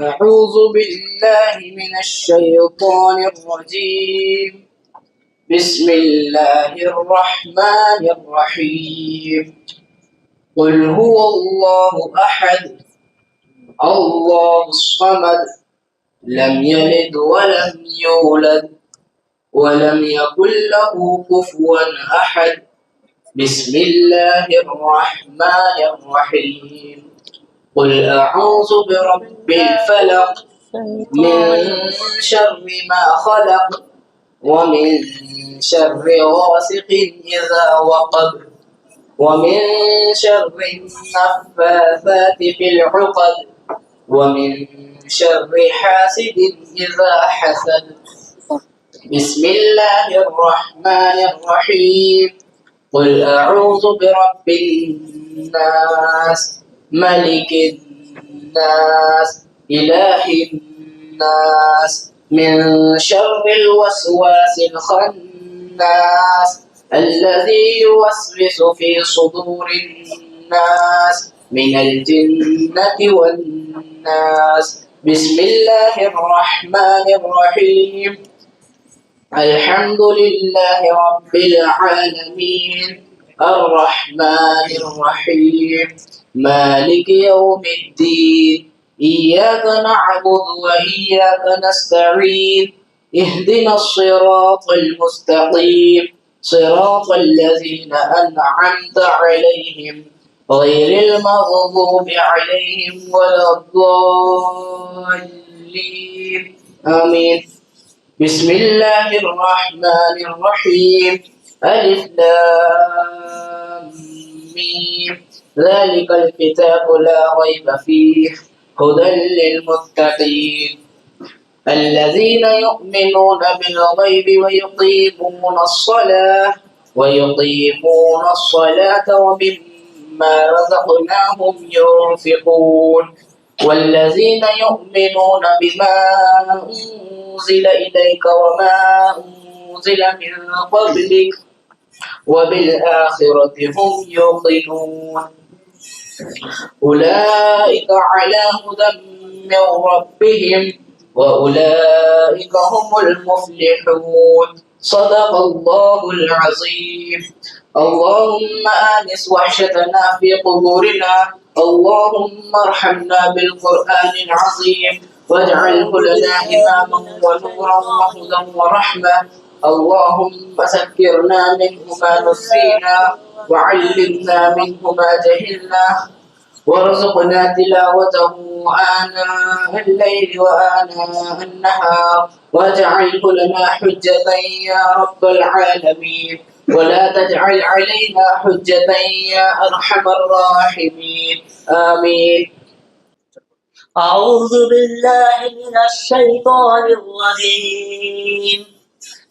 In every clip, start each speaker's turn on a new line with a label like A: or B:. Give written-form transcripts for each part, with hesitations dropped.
A: أعوذ بالله من الشيطان الرجيم. بسم الله الرحمن الرحيم. قل هو الله أحد الله الصمد لم يلد ولم يولد ولم يكن له كفوا أحد. بسم الله الرحمن الرحيم. قل أعوذ برب الفلق من شر ما خلق ومن شر غاسق إذا وقب ومن شر النفاثات في العقد ومن شر حاسد إذا حسد. بسم الله الرحمن الرحيم. قل أعوذ برب الناس ملك الناس إله الناس من شر الوسواس الخناس الذي يوسوس في صدور الناس من الجنة والناس. بسم الله الرحمن الرحيم. الحمد لله رب العالمين الرحمن الرحيم مالك يوم الدين إياك نعبد وإياك نستعين اهدنا الصراط المستقيم صراط الذين أنعمت عليهم غير المغضوب عليهم ولا الضالين آمين. بسم الله الرحمن الرحيم. ألف لام ميم ذلك الكتاب لا ريب فيه هدى للمتقين الذين يؤمنون بالغيب ويقيمون الصلاة ومما رزقناهم ينفقون والذين يؤمنون بما أنزل إليك وما أنزل من قبلك وبالآخرة هم يوقنون أولئك على هدى من ربهم وأولئك هم المفلحون. صدق الله العظيم. اللهم آنس وحشتنا في قبورنا اللهم ارحمنا بالقرآن العظيم واجعله لنا إماما ونورا وهدى ورحمة. اللهم ذكرنا منه ما نسينا وعلمنا منه ما جهلنا وارزقنا تلاوته آناء الليل وآناء النهار واجعله لنا حجة يا رب العالمين ولا تجعل علينا حجة يا أرحم الراحمين آمين.
B: أعوذ بالله من الشيطان الرجيم.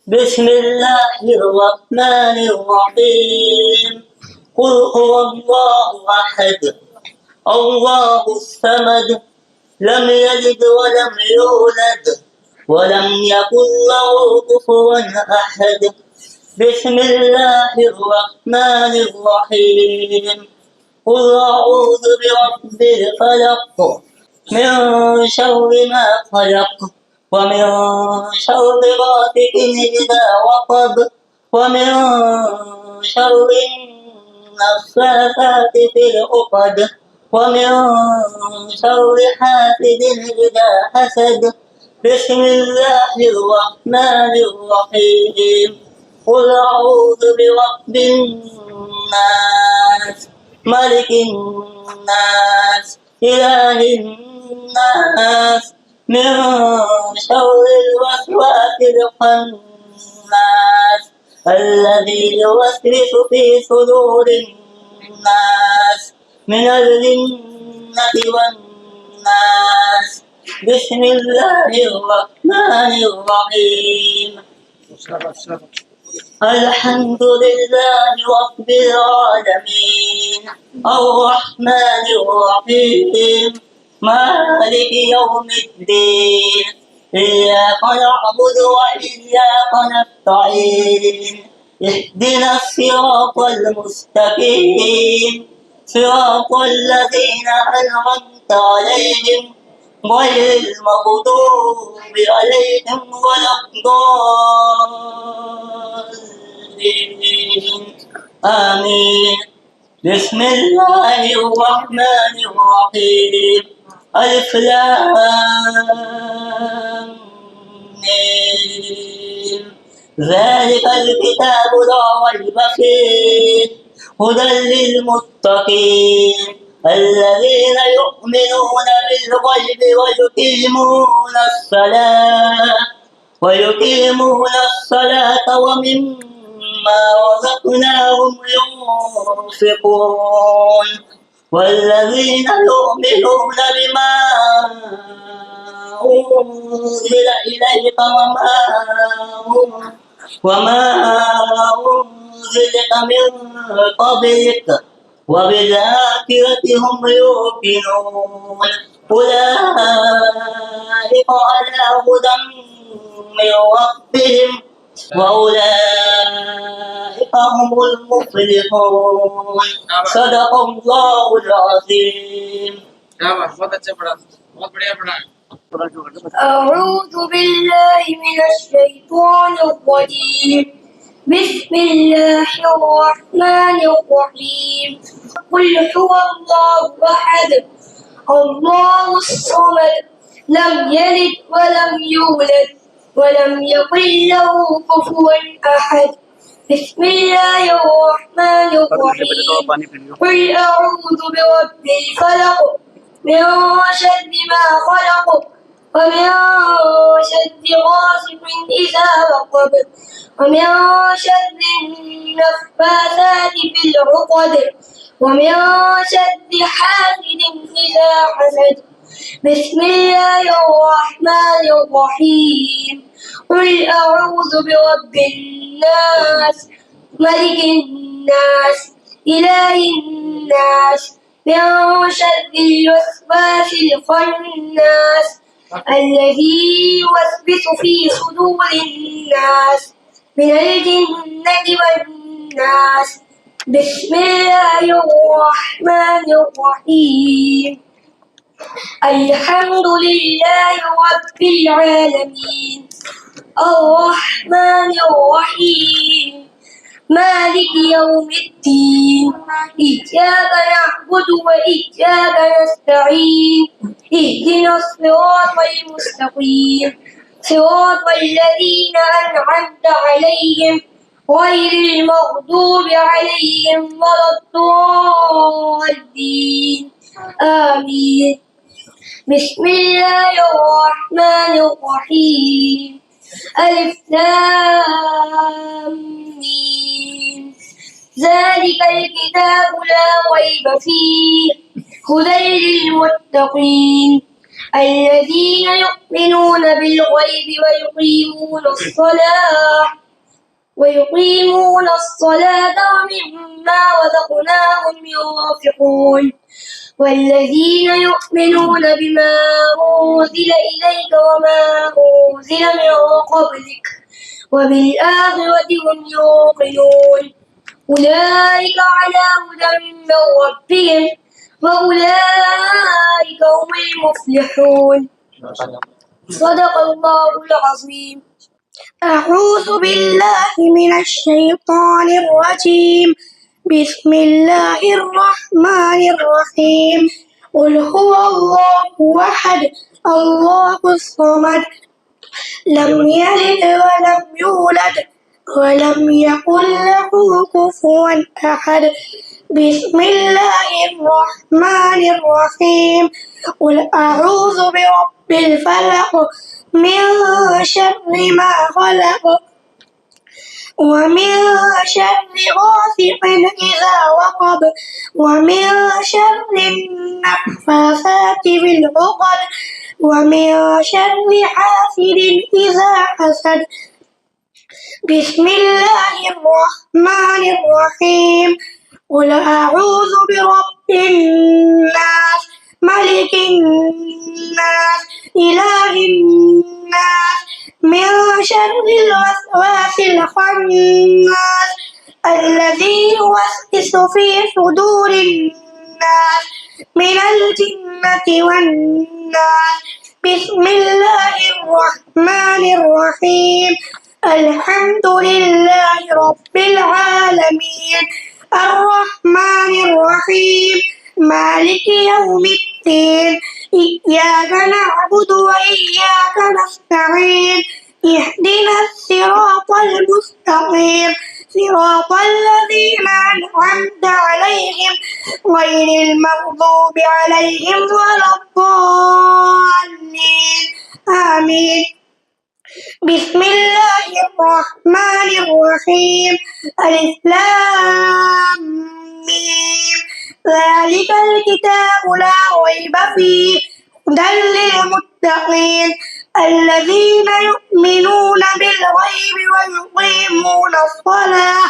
B: بسم الله الرحمن الرحيم. قل هو الله أحد الله الصمد لم يلد ولم يولد ولم يكن له كفوا أحد. بسم الله الرحمن الرحيم. قل أعوذ برب الفلق من شر ما خلق ومن شر غاسق إذا وقب ومن شر النفاثات في العقد ومن شر حاسد إذا حسد. بسم الله الرحمن الرحيم. قل أعوذ برب الناس ملك الناس إله الناس من شر الوسواس الخناس الذي يوسوس في صدور الناس من الجنة والناس. بسم الله الرحمن الرحيم. الحمد لله رب العالمين الرحمن الرحيم مالك يوم الدين إياك نعبد وإياك نستعين اهدنا الصراط المستقيم صراط الذين أنعمت عليهم غير المغضوب عليهم ولا الضالين آمين. بسم الله الرحمن الرحيم. ألف لام ميم. ذلك الكتاب لا ريب فيه هدى للمتقين الذين يؤمنون بالغيب ويقيمون الصلاة ومما رزقناهم ينفقون والذين يؤمنون بما أنزل إليك وما أنزل من قبلك وبالآخرة هم يوقنون أولئك على هدى من ربهم وأولئك هم المفلحون. صدق الله العظيم.
C: बहुत बढ़िया पढ़ा
D: أعوذ بالله من الشيطان الرجيم. بسم الله الرحمن الرحيم. قل هو الله أحد الله الصمد لم يلد ولم يولد ولم يكن له كفوا أحد. بسم الله الرحمن الرحيم. قل أعوذ برب الفلق من شر ما خلق ومن شر غاسق إذا وقب ومن شر النفاثات في العقد ومن شر حاسد إذا حسد. بسم الله الرحمن الرحيم. قل أعوذ برب الناس ملك الناس إله الناس من شر الوسواس الخناس الذي يوسوس في صدور الناس من الجنة والناس. بسم الله الرحمن الرحيم. الحمد لله رب العالمين الرحمن الرحيم مالك يوم الدين إياك نعبد وإياك نستعين اهدنا الصراط المستقيم صراط الذين أنعمت عليهم غير المغضوب عليهم ولا الضالين آمين. بسم الله الرحمن الرحيم. ألف لام ميم. ذلك الكتاب لا ريب فيه هدى للمتقين الذين يؤمنون بالغيب ويقيمون الصلاة ومما رزقناهم ينفقون والذين يؤمنون بما أنزل إليك وما أنزل من قبلك وبالآخرة هم يوقنون أولئك على هدى من ربهم وأولئك هم المفلحون. صدق الله العظيم. أعوذ بالله من الشيطان الرجيم. بسم الله الرحمن الرحيم. قل هو الله أحد الله الصمد لم يلد ولم يولد ولم يكن له كفوا أحد. بسم الله الرحمن الرحيم. قل أعوذ برب الفلق من شر ما خلق ومن شر غاسق إذا وقب ومن شر النفاثات في العقد ومن شر حاسد إذا حسد. بسم الله الرحمن الرحيم. قل أعوذ برب الناس ملك الناس إله الناس من شر الوسواس الخناس الذي يوسوس في صدور الناس من الجنة والناس. بسم الله الرحمن الرحيم. الحمد لله رب العالمين الرحمن الرحيم مالك يوم الدين إياك نعبد وإياك نستعين اهدنا الصراط المستقيم صراط الذين أنعمت عليهم غير المغضوب عليهم ولا الضالين آمين. بسم الله الرحمن الرحيم ألف لام ميم ذلك الكتاب لا ريب فيه هدى للمتقين الذين يؤمنون بالغيب ويقيمون الصلاة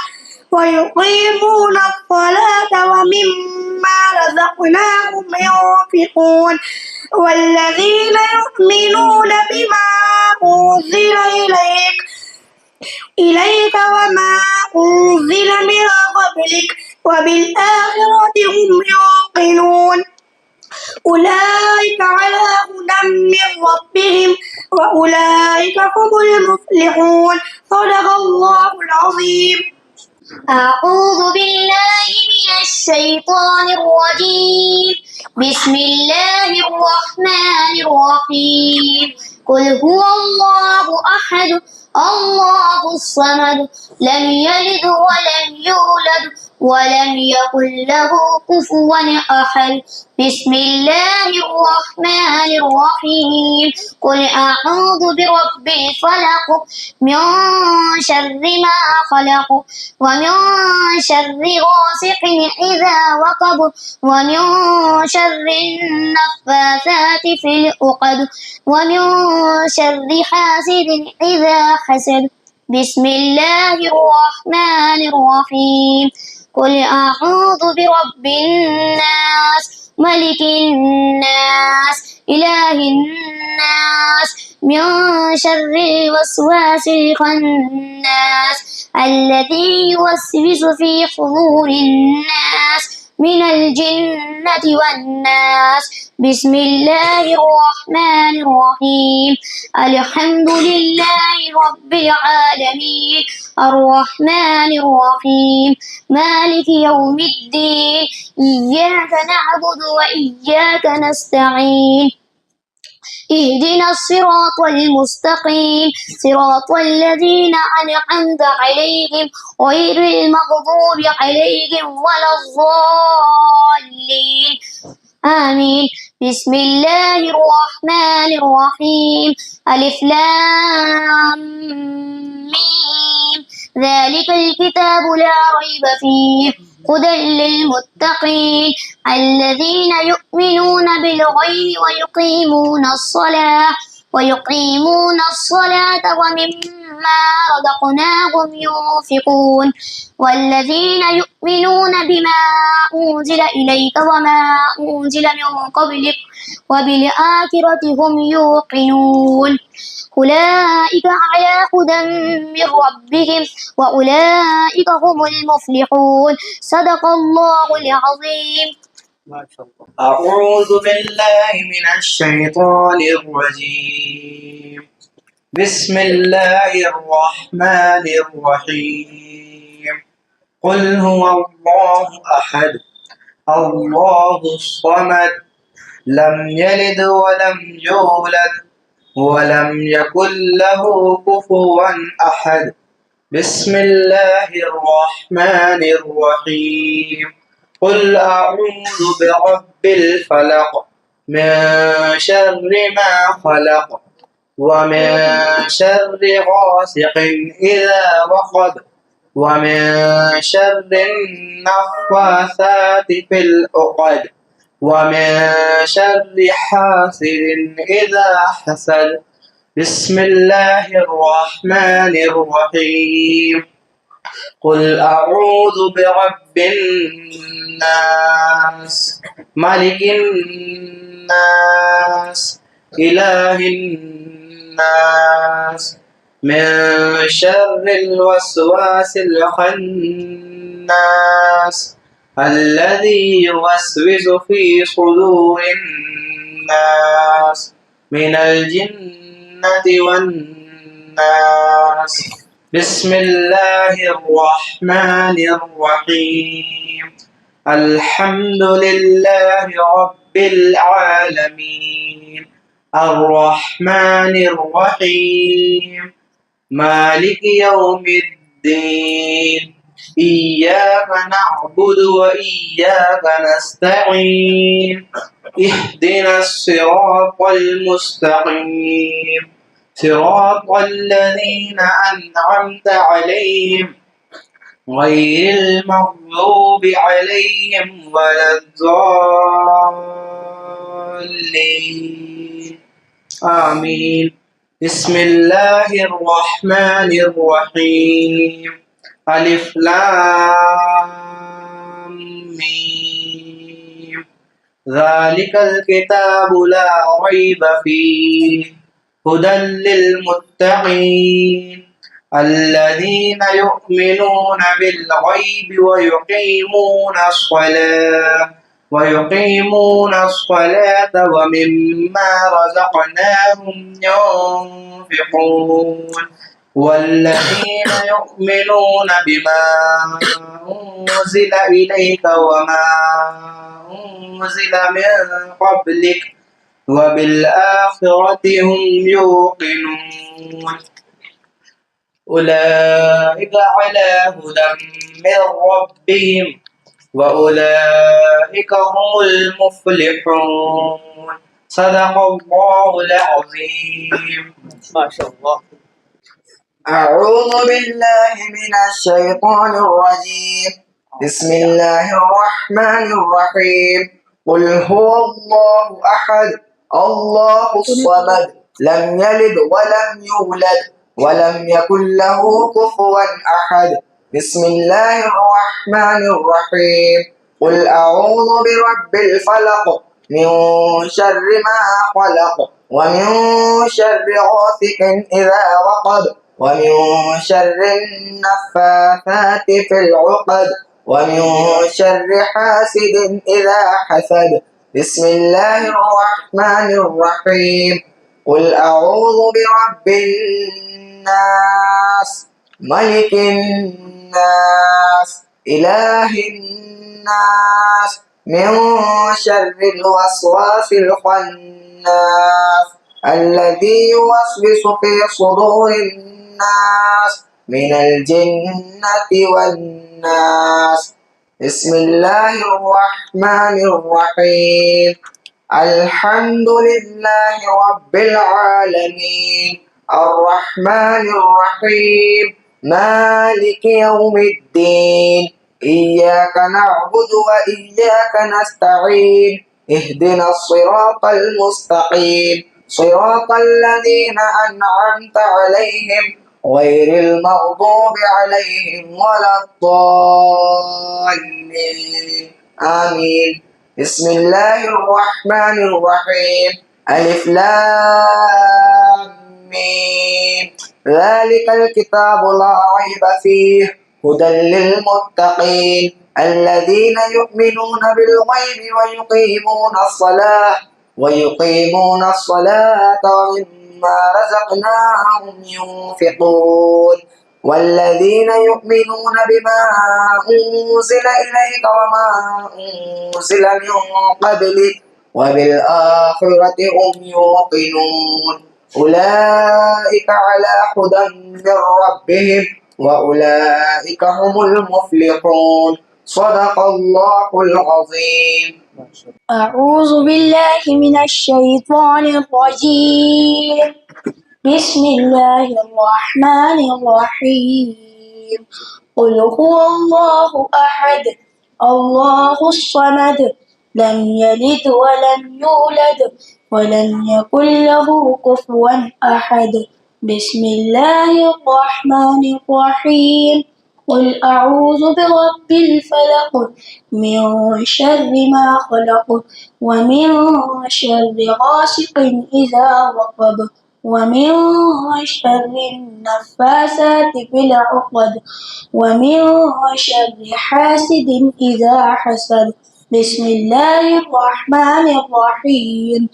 D: ومما رزقناهم ينفقون والذين يؤمنون بما أنزل إليك وما أنزل من قبلك وبالآخرة هم يوقنون أولئك على هدى من ربهم وأولئك هم المفلحون صدق الله العظيم.
E: أعوذ بالله من الشيطان الرجيم. بسم الله الرحمن الرحيم. قل هو الله أحد الله الصمد لم يلد ولم يولد ولم يكن له كفوا أحد. بسم الله الرحمن الرحيم. قل أعوذ برب الفلق من شر ما خلق ومن شر غاسق إذا وقب ومن شر النفاثات في العقد ومن شر حاسد إذا حسد. بسم الله الرحمن الرحيم. قل أعوذ برب الناس ملك الناس إله الناس من شر الوسواس الخناس الذي يوسوس في صدور الناس من الجنة والناس. بسم الله الرحمن الرحيم. الحمد لله رب العالمين الرحمن الرحيم مالك يوم الدين إياك نعبد وإياك نستعين اهدنا الصراط المستقيم صراط الذين أنعمت عليهم غير المغضوب عليهم ولا الضالين آمين. بسم الله الرحمن الرحيم ألف لام ميم ذلك الكتاب لا ريب فيه هدى للمتقين الذين يؤمنون بالغيب ويقيمون الصلاة ومما رزقناهم ينفقون والذين يؤمنون بما أنزل إليك وما أنزل من قبلك وبالآخرة هم يوقنون أولئك على هدى من ربهم وأولئك هم المفلحون صدق الله العظيم.
A: أعوذ بالله من الشيطان الرجيم. بسم الله الرحمن الرحيم. قل هو الله أحد الله الصمد لم يلد ولم يولد ولم يكن له كفوا أحد. بسم الله الرحمن الرحيم. قل أعوذ برب الفلق من شر ما خلق ومن شر غاسق إذا وقب ومن شر النفاثات في العقد ومن شر حاسد إذا حسد. بسم الله الرحمن الرحيم. قل أعوذ برب الناس ملك الناس إله الناس من شر الوسواس الخناس الذي يوسوس في صدور الناس من الجنة والناس. بسم الله الرحمن الرحيم. الحمد لله رب العالمين الرحمن الرحيم مالك يوم الدين إياك نعبد وإياك نستعين اهدنا الصراط المستقيم صراط الذين أنعمت عليهم غير المغضوب عليهم ولا الضالين آمين. بسم الله الرحمن الرحيم. ألف لام ميم. ذلك الكتاب لا ريب فيه هدى للمتقين الذين يؤمنون بالغيب ويقيمون الصلاة ومما رزقناهم ينفقون والذين يؤمنون بما أنزل إليك وما أنزل من قبلك وبالآخرة هم يوقنون أولئك على هدى من ربهم وأولئك هم المفلحون. صدق الله العظيم.
B: ما شاء الله.
F: أعوذ بالله من الشيطان الرجيم. بسم الله الرحمن الرحيم. قل هو الله أحد الله الصمد لم يلد ولم يولد ولم يكن له كفوا أحد. بسم الله الرحمن الرحيم. قل أعوذ برب الفلق من شر ما خلق ومن شر غاسق إذا وقب ومن شر النفاثات في العقد ومن شر حاسد إذا حسد. بسم الله الرحمن الرحيم. قل أعوذ برب الناس ملك الناس إله الناس من شر الوسواس الخناس الذي يوسوس في صدور الناس من الجنة والناس. بسم الله الرحمن الرحيم. الحمد لله رب العالمين الرحمن الرحيم مالك يوم الدين إياك نعبد وإياك نستعين اهدنا الصراط المستقيم صراط الذين أنعمت عليهم غير المغضوب عليهم ولا الضالين آمين. بسم الله الرحمن الرحيم. ألف لام ميم. ذلك الكتاب لا ريب فيه هدى للمتقين الذين يؤمنون بالغيب ويقيمون الصلاة ومما رزقناهم ينفقون والذين يؤمنون بما أنزل إليك وما أنزل من قبلك وبالآخرة هم يوقنون أولئك على هدى من ربهم وأولئك هم المفلحون. صدق الله العظيم.
D: أعوذ بالله من الشيطان الرجيم. بسم الله الرحمن الرحيم. قل هو الله أحد الله الصمد لم يلد ولم يولد ولم يكن له كفوا أحد. بسم الله الرحمن الرحيم. قل أعوذ برب الفلق من شر ما خلق ومن شر غاسق إذا وقب ومن شر النفاثات في العقد ومن شر حاسد إذا حسد بسم الله الرحمن الرحيم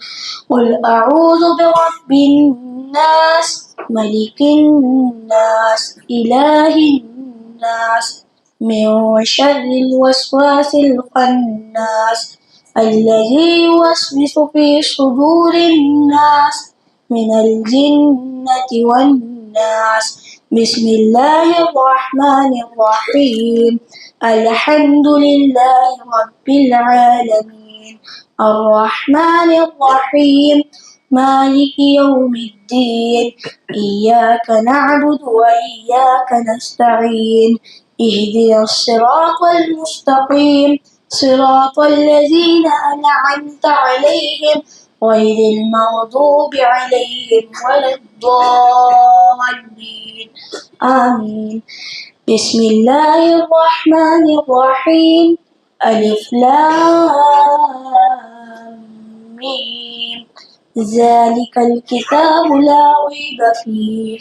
D: قل أعوذ برب الناس ملك الناس إله الناس من شر الوسواس الخناس الذي يوسوس في صدور الناس من الجنة والناس بسم الله الرحمن الرحيم الحمد لله رب العالمين الرحمن الرحيم مالك يوم الدين إياك نعبد وإياك نستعين اهدنا الصراط المستقيم صراط الذين أنعمت عليهم غير المغضوب عليهم ولا الضالين آمين بسم الله الرحمن الرحيم ألف لام ميم ذلك الكتاب لا ريب فيه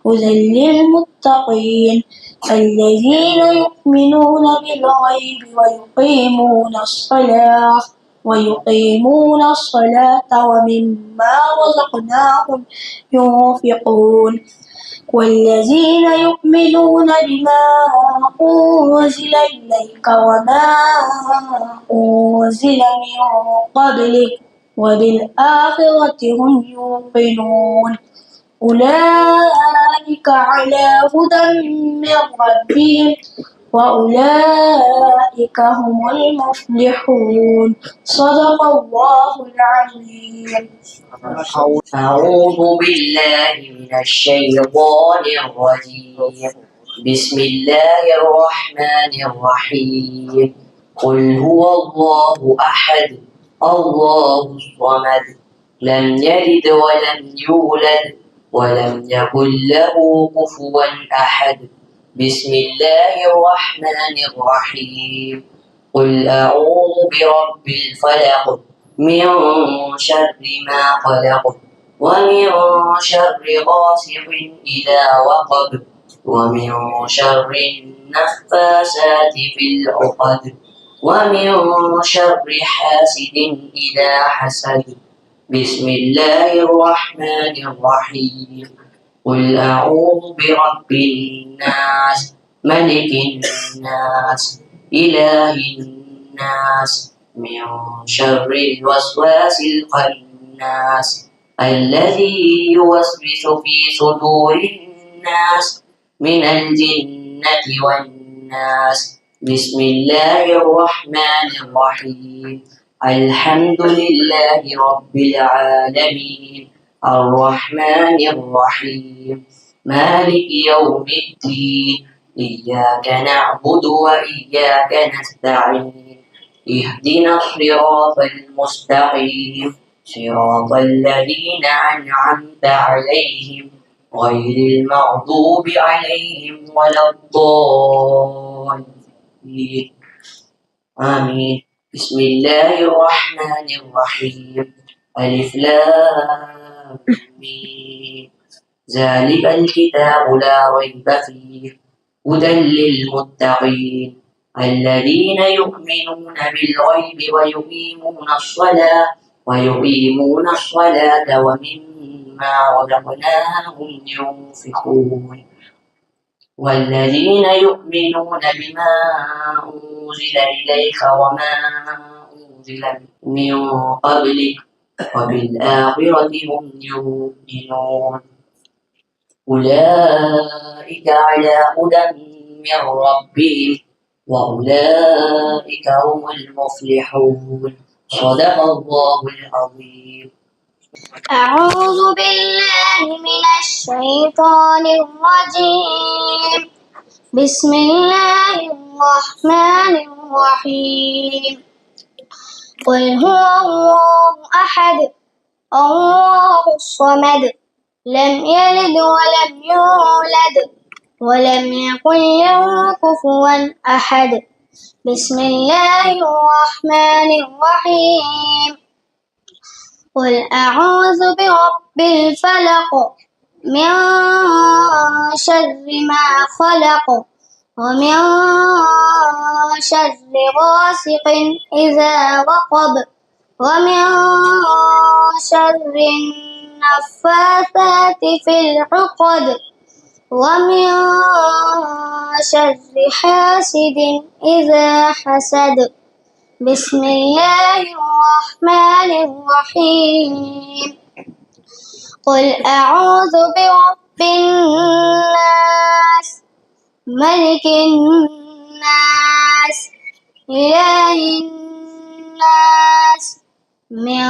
D: هدى للمتقين الذين يؤمنون بالغيب ويقيمون الصلاة ومما رزقناهم ينفقون والذين يؤمنون بما أنزل إليك وما أنزل من قبلك وبالآخرة هم يوقنون أولئك على هدى من ربهم وأولئك هم المفلحون صدق الله العظيم.
B: أعوذ بالله من الشيطان الرجيم بسم الله الرحمن الرحيم قل هو الله أحد الله الصمد لم يلد ولم يولد ولم يكن له كفوا أحد بسم الله الرحمن الرحيم قل أعوذ برب الفلق من شر ما خلق ومن شر غاسق إذا وقب ومن شر النفاثات في العقد ومن شر حاسد إذا حسد بسم الله الرحمن الرحيم قل أعوذ برب الناس ملك الناس إله الناس من شر الوسواس الخناس الذي يوسوس في صدور الناس من الجنة والناس بسم الله الرحمن الرحيم الحمد لله رب العالمين الرحمن الرحيم مالك يوم الدين إياك نعبد وإياك نستعين اهدنا الصراط المستقيم صراط الذين أنعمت عليهم غير المغضوب عليهم ولا الضالين آمين بسم الله الرحمن الرحيم ألف لام ميم ذلك الكتاب لا ريب فيه هدى للمتقين الذين يؤمنون بالغيب ويقيمون الصلاة ومما رزقناهم ينفقون والذين يؤمنون بما أنزل إليك وما أنزل من قبلك وبالآخرة هم يوقنون أولئك على هدى من ربهم وأولئك هم المفلحون صدق الله العظيم.
E: أعوذ بالله من الشيطان الرجيم بسم الله الرحمن الرحيم قل هو الله أحد الله الصمد لم يلد ولم يولد ولم يكن له كفوا أحد بسم الله الرحمن الرحيم قل أعوذ برب الفلق من شر ما خلق ومن شر غاسق إذا وقب ومن شر النفاثات في العقد ومن شر حاسد إذا حسد بسم الله الرحمن الرحيم قل أعوذ برب الناس ملك الناس إله الناس من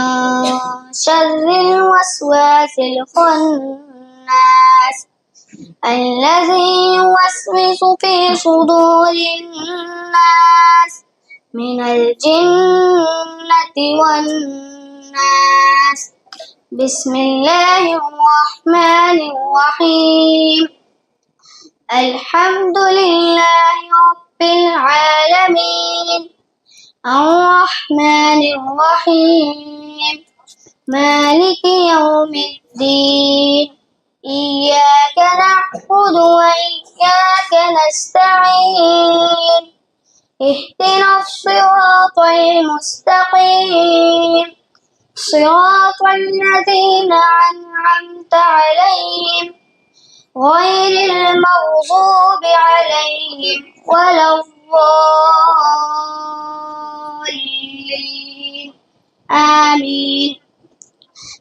E: شر الوسواس الخناس الذي يوسوس في صدور الناس من الجنة والناس بسم الله الرحمن الرحيم الحمد لله رب العالمين الرحمن الرحيم مالك يوم الدين إياك نعبد وإياك نستعين اهدنا الصراط المستقيم صراط الذين أنعمت عليهم غير المغضوب عليهم ولا الضالين آمين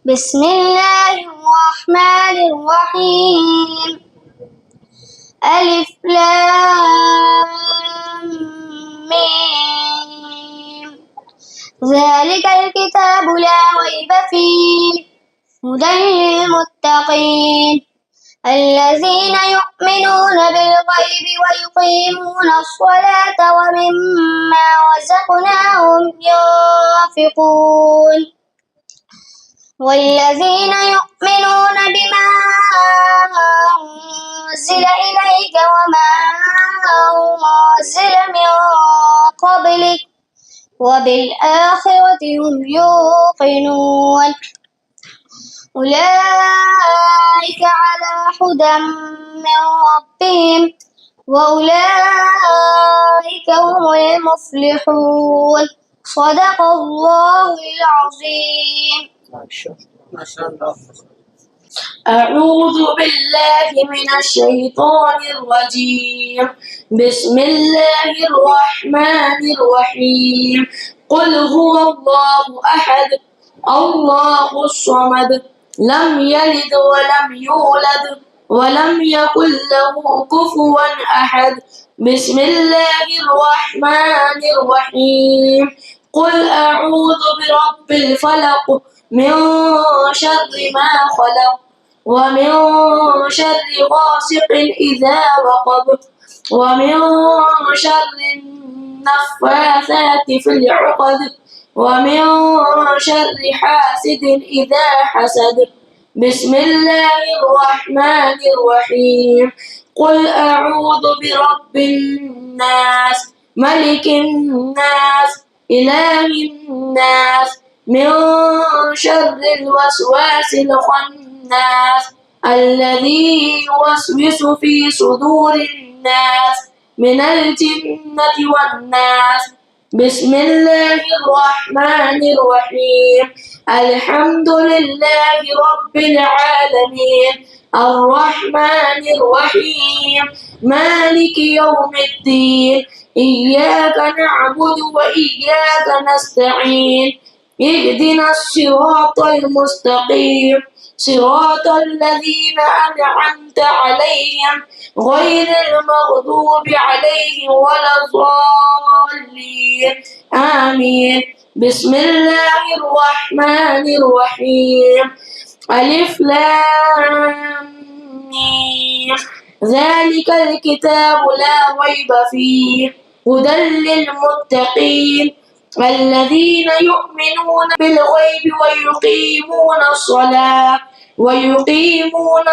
E: بسم الله الرحمن الرحيم ألف لام ميم ذلك الكتاب لا ريب فيه هدى للمتقين الذين يؤمنون بالغيب ويقيمون الصلاة ومما رزقناهم ينفقون والذين يؤمنون بما أنزل إليك وما أنزل من قبلك وبالآخرة هم يوقنون أولئك على هدى من ربهم وأولئك هم المفلحون صدق الله العظيم.
C: ما شاء الله.
G: أعوذ بالله من الشيطان الرجيم بسم الله الرحمن الرحيم قل هو الله أحد الله الصمد لم يلد ولم يولد ولم يكن له كفوا أحد بسم الله الرحمن الرحيم قل أعوذ برب الفلق من شر ما خلق ومن شر غاسق إذا وقب ومن شر النفاثات في العقد ومن شر حاسد إذا حسد بسم الله الرحمن الرحيم قل أعوذ برب الناس ملك الناس إله الناس من شر الوسواس الخناس الذي يوسوس في صدور الناس من الجنة والناس بسم الله الرحمن الرحيم الحمد لله رب العالمين الرحمن الرحيم مالك يوم الدين إياك نعبد وإياك نستعين اهدنا الصراط المستقيم صراط الذين أنعمت عليهم غير المغضوب عليهم ولا الضالين آمين بسم الله الرحمن الرحيم ألف لام ميم ذلك الكتاب لا ريب فيه هدى للمتقين الذين يؤمنون بالغيب ويقيمون الصلاة ومما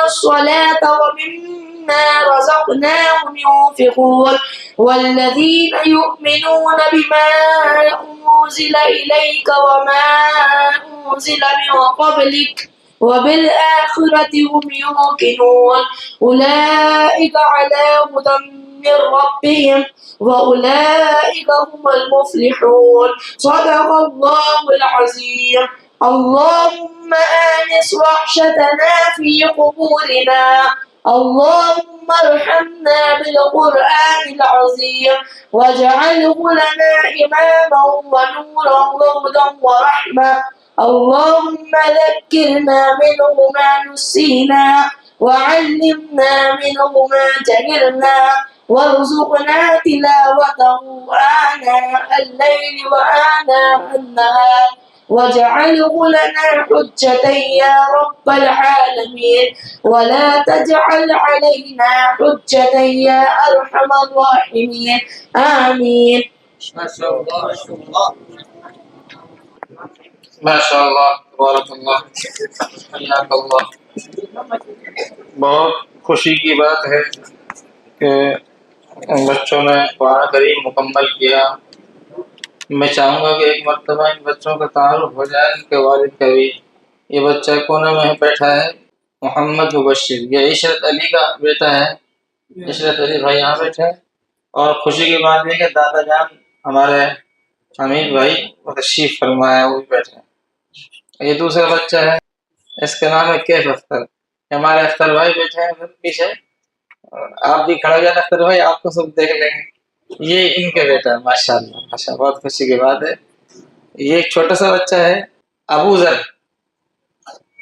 G: ومما رزقناهم ينفقون والذين يؤمنون بما أنزل إليك وما أنزل من قبلك وبالآخرة هم يوقنون أولئك على هدى من ربهم وأولئك هم المفلحون صدق الله العظيم اللهم آنس وحشتنا في قبورنا اللهم ارحمنا بالقرآن العظيم واجعله لنا إماما ونورا وهدى ورحمة اللهم ذكرنا منه ما نسينا وعلمنا منه ما جهلنا وارزقنا تلاوته آناء الليل وآناء النهار واجعله لنا حجة يا رب العالمين ولا تجعل علينا حجة يا أرحم الراحمين آمين
H: ماشاء اللہ تبارک اللہ حیاک اللہ. بہت خوشی کی بات ہے کہ بچوں نے قرآن کریم مکمل کیا. میں چاہوں گا کہ ایک مرتبہ ان بچوں کا تعارف ہو جائے ان کے والد کا بھی. یہ بچہ کونے میں بیٹھا ہے محمد مبشر، یہ عشرت علی کا بیٹا ہے. عشرت علی بھائی یہاں بیٹھے ہیں. اور خوشی کی بات یہ کہ دادا جان ہمارے حمید بھائی تشریف فرمایا وہ بھی بیٹھے ہیں. یہ دوسرا بچہ ہے، اس کا نام ہے کیف اختر. ہمارے اختر بھائی بیٹھے ہیں پیچھے. آپ بھی کھڑا ہو جائیں اختر بھائی، آپ کو سب دیکھ لیں گے. یہ ان کے بیٹا ہے ماشاء اللہ ماشاء اللہ، بہت خوشی کی بات ہے. یہ ایک چھوٹا سا بچہ ہے ابو ذر.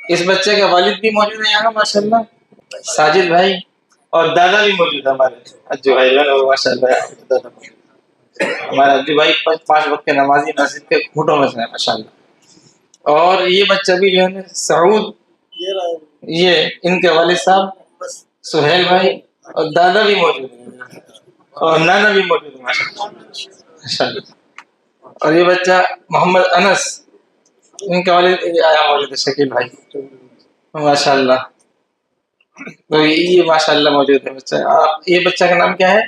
H: اس بچے کا والد بھی موجود ہے یہاں ماشاء اللہ ساجد بھائی، اور دادا بھی موجود ہے ہمارے اجو بھائی ماشاء اللہ. ہمارے اجو بھائی 5 وقت کے نمازی مسجد کے گھوٹوں میں سے ہیں ماشاء اللہ. اور یہ بچہ بھی جو ہے سعود، یہ ان کے والد صاحب سہیل بھائی، اور دادا بھی موجود ہیں اور نانا بھی موجود ہے ماشاء اللہ. اور یہ بچہ محمد انس، ان کے والد آیا موجود ہے شکیل بھائی ماشاء اللہ. تو یہ ماشاء اللہ موجود ہے بچہ. یہ بچہ کا نام کیا ہے؟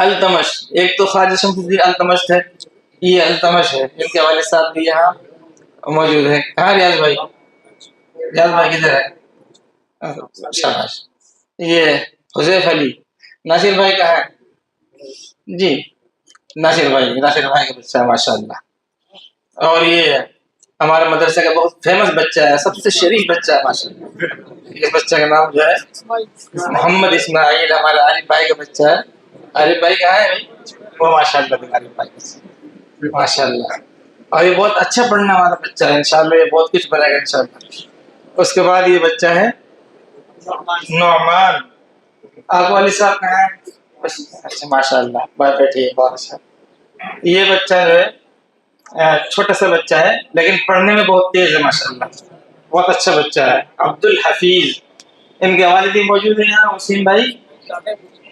H: التمش. ایک تو خواجہ شمس الدین التمش ہے، یہ التمش ہے. ان کے والد صاحب بھی یہاں موجود ہے. کہاں ریاض بھائی؟ ریاض بھائی کدھر ہے؟ شاباش. یہ حذیف علی. ناصر بھائی کہاں ہے؟ جی ناصر بھائی کا بچہ ہے ماشاء اللہ. اور یہ ہمارے مدرسے کا بہت فیمس بچہ ہے، سب سے شریف بچہ ہے ماشاء اللہ. اس بچہ کا نام جو ہے محمد اسماعیل، ہمارے عارف بھائی کا بچہ ہے. عارف بھائی کہاں ہے بھائی؟ وہ ماشاء اللہ عارف بھائی ماشاء اللہ. اور یہ بہت اچھا پڑھنے والا بچہ ہے انشاءاللہ، یہ بہت کچھ بنے گا انشاءاللہ. اس کے بعد یہ بچہ ہے نعمان. آپ والد صاحب کہاں ہیں؟ اچھا ماشاء اللہ بات بیٹھی بہت اچھا. یہ بچہ جو ہے چھوٹا سا بچہ ہے لیکن پڑھنے میں بہت تیز ہے ماشاء اللہ، بہت اچھا بچہ ہے. عبد الحفیظ. ان کے والد بھی موجود ہیں یہاں وسیم بھائی،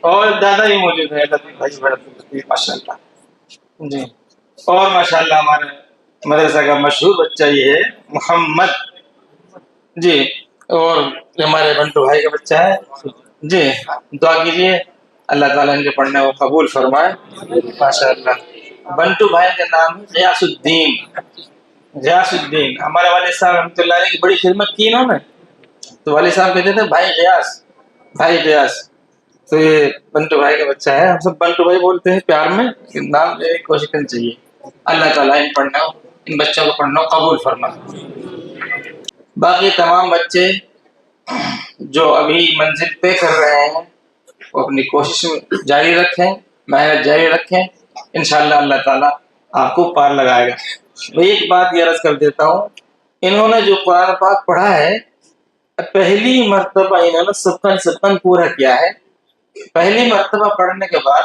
H: اور دادا بھی موجود ہے لطیف بھائی بڑا ماشاء اللہ جی. اور ماشاء اللہ ہمارے مدرسہ کا مشہور بچہ یہ ہے محمد جی. اور ہمارے بنٹو بھائی کا بچہ ہے جی. دعا کیجیے اللہ تعالیٰ ان کے پڑھنے کو قبول فرمائے ماشاء اللہ. بنٹو بھائی کا نام ہے غیاث الدین. غیاث الدین ہمارے والد صاحب رحمۃ اللہ علیہ کی بڑی خدمت کی انہوں نے، تو والد صاحب کہتے تھے بھائی غیاث بھائی غیاث. تو یہ بنٹو بھائی کا بچہ ہے. ہم سب بنٹو بھائی بولتے ہیں پیار میں، نام لینے کی کوشش کرنی چاہیے. اللہ تعالیٰ ان بچوں کو پڑھنا قبول فرمائے. باقی تمام بچے جو ابھی منزل طے کر رہے ہیں وہ اپنی کوشش جاری رکھیں، محنت جاری رکھیں، انشاءاللہ اللہ تعالیٰ آپ کو پار لگائے گا. میں ایک بات یہ عرض کر دیتا ہوں، انہوں نے جو قرآن پاک پڑھا ہے پہلی مرتبہ انہوں نے سبقن پورا کیا ہے. پہلی مرتبہ پڑھنے کے بعد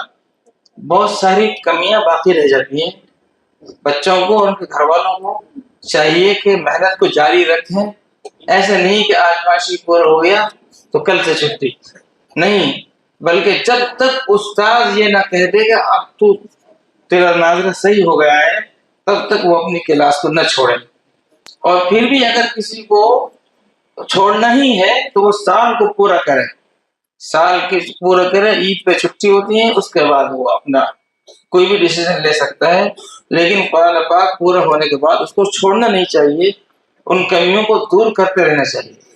H: بہت ساری کمیاں باقی رہ جاتی ہیں. بچوں کو اور ان کے گھر والوں کو چاہیے کہ محنت کو جاری رکھیں. ایسا نہیں کہ آج معاشی پورا ہو گیا تو کل سے چھٹی نہیں، بلکہ جب تک استاد یہ نہ کہہ دے کہ اب تو تیرا ناظرہ صحیح ہو گیا ہے تب تک وہ اپنی کلاس کو نہ چھوڑے. اور پھر بھی اگر کسی کو چھوڑنا ہی ہے تو وہ سال کو پورا کرے. سال کے پورا کرے، عید پہ چھٹی ہوتی ہے، اس کے بعد وہ اپنا کوئی بھی ڈیسیزن لے سکتا ہے، لیکن قرآن پاک پورا ہونے کے بعد اس کو چھوڑنا نہیں چاہیے، ان کمیوں کو دور کرتے رہنا چاہیے۔